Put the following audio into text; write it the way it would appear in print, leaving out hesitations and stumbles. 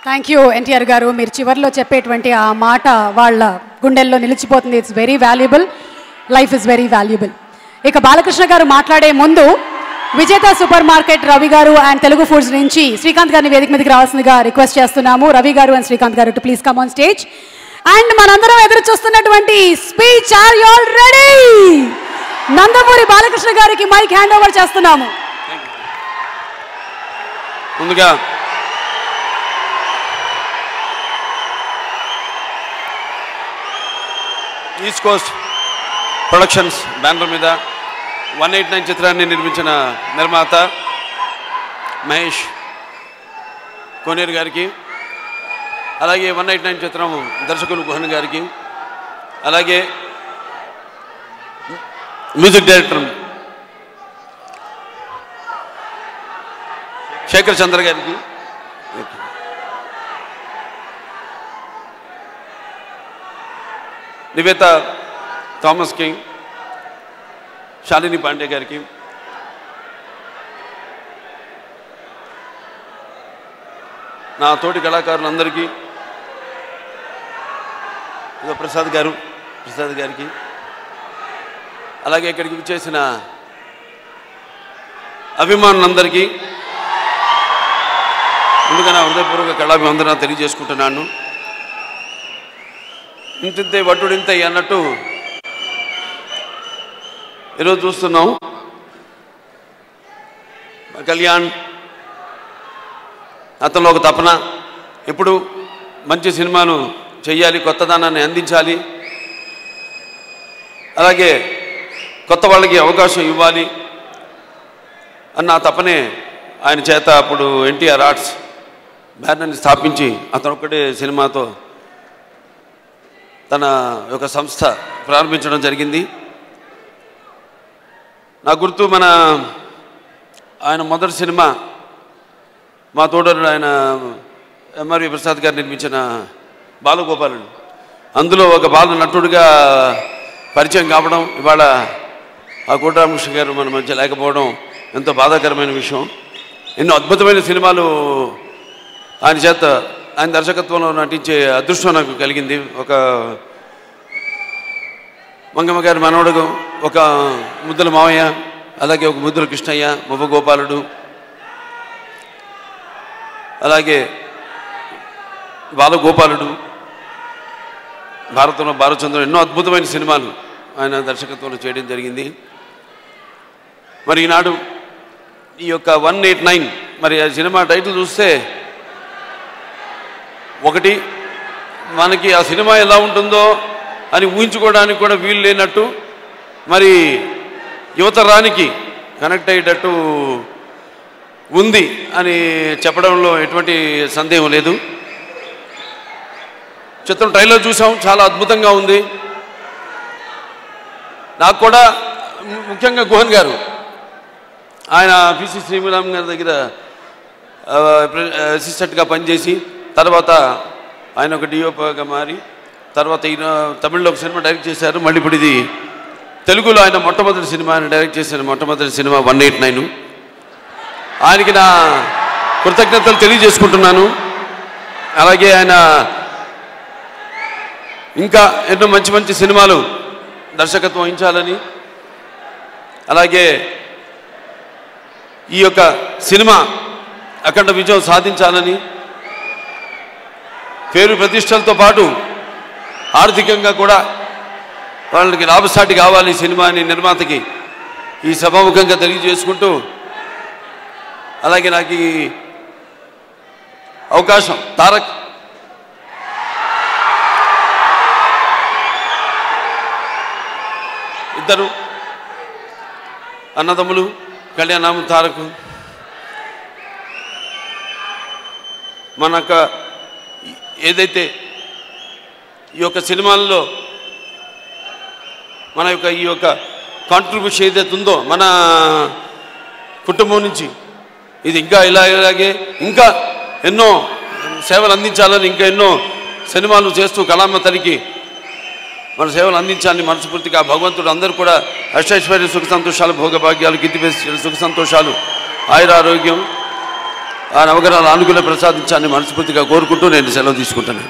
Thank you NTR గారు. మీరు చివరిలో చెప్పేటువంటి ఆ మాట వాళ్ళ గుండెల్లో నిలిచిపోతుంది. It's very valuable. Life is very valuable. ఇక బాలకృష్ణ గారు మాట్లాడే ముందు విజేత సూపర్ మార్కెట్ రవి గారు అండ్ తెలుగు ఫుడ్స్ నుంచి శ్రీకాంత్ గారిని వేదిక మీదకి రావాల్సిందిగా రిక్వెస్ట్ చేస్తున్నాము. రవి గారు అండ్ శ్రీకాంత్ గారు to please come on stage. And మనందరం ఎదురు చూస్తున్నటువంటి speech, are you all ready? Nandamuri Balakrishna గారికి మైక్ హ్యాండ్ ఓవర్ చేస్తున్నాము. ముందుగా ఈస్ట్ కోస్ట్ ప్రొడక్షన్స్ బ్యానర్ మీద 189 చిత్రాన్ని నిర్మించిన నిర్మాత మహేష్ కోనేరు గారికి, అలాగే 189 చిత్రం దర్శకులు గుహన్ గారికి, అలాగే మ్యూజిక్ డైరెక్టర్ శేఖర్ చంద్ర గారికి, నివేత థామస్ కింగ్, శాలిని పాండే గారికి, నా తోటి కళాకారులందరికీ, ప్రసాద్ గారికి, అలాగే ఇక్కడికి విచ్చేసిన అభిమానులందరికీ ముందుగా నా హృదయపూర్వక కళాభివందన తెలియజేసుకుంటున్నాను. ఇంతింతే వట్టుడింతే అన్నట్టు ఈరోజు చూస్తున్నాం కళ్యాణ్, అతనిలో ఒక తపన, ఎప్పుడు మంచి సినిమాను చెయ్యాలి, కొత్తదనాన్ని అందించాలి, అలాగే కొత్త వాళ్ళకి అవకాశం ఇవ్వాలి అన్న తపనే ఆయన చేత అప్పుడు ఎన్టీఆర్ ఆర్ట్స్ బ్యానర్ని స్థాపించి అతను ఒక్కటే సినిమాతో తన యొక్క సంస్థ ప్రారంభించడం జరిగింది. నా గుర్తు ఆయన మొదటి సినిమా మా తోడరు ఆయన ఎంఆర్వి ప్రసాద్ గారు నిర్మించిన బాలగోపాలుడు, అందులో ఒక బాల నటుడిగా పరిచయం కావడం, ఇవాళ ఆ కోటరామకృష్ణ గారు మన మధ్య లేకపోవడం ఎంతో బాధాకరమైన విషయం. ఎన్నో అద్భుతమైన సినిమాలు ఆయన దర్శకత్వంలో నటించే అదృష్టం నాకు కలిగింది. ఒక మంగమ్మ గారి మనవడు, ఒక ముద్దుల మావయ్య, అలాగే ఒక ముద్దుల కృష్ణయ్య, మువ్వ గోపాలుడు, అలాగే బాలగోపాలుడు, భారతంలో బాలచంద్రుడు, ఎన్నో అద్భుతమైన సినిమాలు ఆయన దర్శకత్వంలో చేయడం జరిగింది. మరి ఈనాడు ఈ యొక్క 189 మరి ఆ సినిమా టైటిల్ చూస్తే ఒకటి మనకి ఆ సినిమా ఎలా ఉంటుందో అని ఊహించుకోవడానికి కూడా వీలు లేనట్టు, మరి యువతరానికి కనెక్ట్ అయ్యేటట్టు ఉంది అని చెప్పడంలో ఎటువంటి సందేహం లేదు. చిత్రం ట్రైలర్ చూసాం, చాలా అద్భుతంగా ఉంది. నాకు కూడా ముఖ్యంగా గుహన్ గారు, ఆయన పిసి శ్రీరామ్ గారి దగ్గర అసిస్టెంట్గా పనిచేసి తర్వాత ఆయన ఒక డిఓగా మారి తర్వాత ఈయన తమిళ్లో ఒక సినిమా డైరెక్ట్ చేశారు. మళ్ళీ ఇప్పుడు ఇది తెలుగులో ఆయన మొట్టమొదటి సినిమా, ఆయన డైరెక్ట్ చేసిన మొట్టమొదటి సినిమా 189. ఆయనకి నా కృతజ్ఞతలు తెలియజేసుకుంటున్నాను. అలాగే ఆయన ఇంకా ఎన్నో మంచి మంచి సినిమాలు దర్శకత్వం వహించాలని, అలాగే ఈ యొక్క సినిమా అఖండ విజయం సాధించాలని, పేరు ప్రతిష్టలతో పాటు ఆర్థికంగా కూడా వాళ్ళకి లాభసాటి కావాలి సినిమా అని నిర్మాతకి ఈ సభాముఖంగా తెలియజేసుకుంటూ, అలాగే నాకు ఈ అవకాశం తారక్ ఇద్దరు అన్నదమ్ములు, కళ్యాణ్ తారక్, మనకు ఏదైతే ఈ యొక్క సినిమాల్లో మన యొక్క ఈ యొక్క కాంట్రిబ్యూషన్ ఏదైతే ఉందో మన కుటుంబం నుంచి, ఇది ఇంకా ఇలాగే ఇంకా ఎన్నో సేవలు అందించాలని, ఇంకా ఎన్నో సినిమాలు చేస్తూ కళామతరికి మన సేవలు అందించాలని మనస్ఫూర్తిగా భగవంతుడు అందరూ కూడా అష్టైశ్వర్య సుఖ సంతోషాలు, భోగభాగ్యాలు, కీర్తిపేసి సుఖ సంతోషాలు, ఆయుర ఆరోగ్యం, ఆ నవగ్రహాల అనుకూల ప్రసాదించాలని మనస్ఫూర్తిగా కోరుకుంటూ నేను సెలవు తీసుకుంటాను.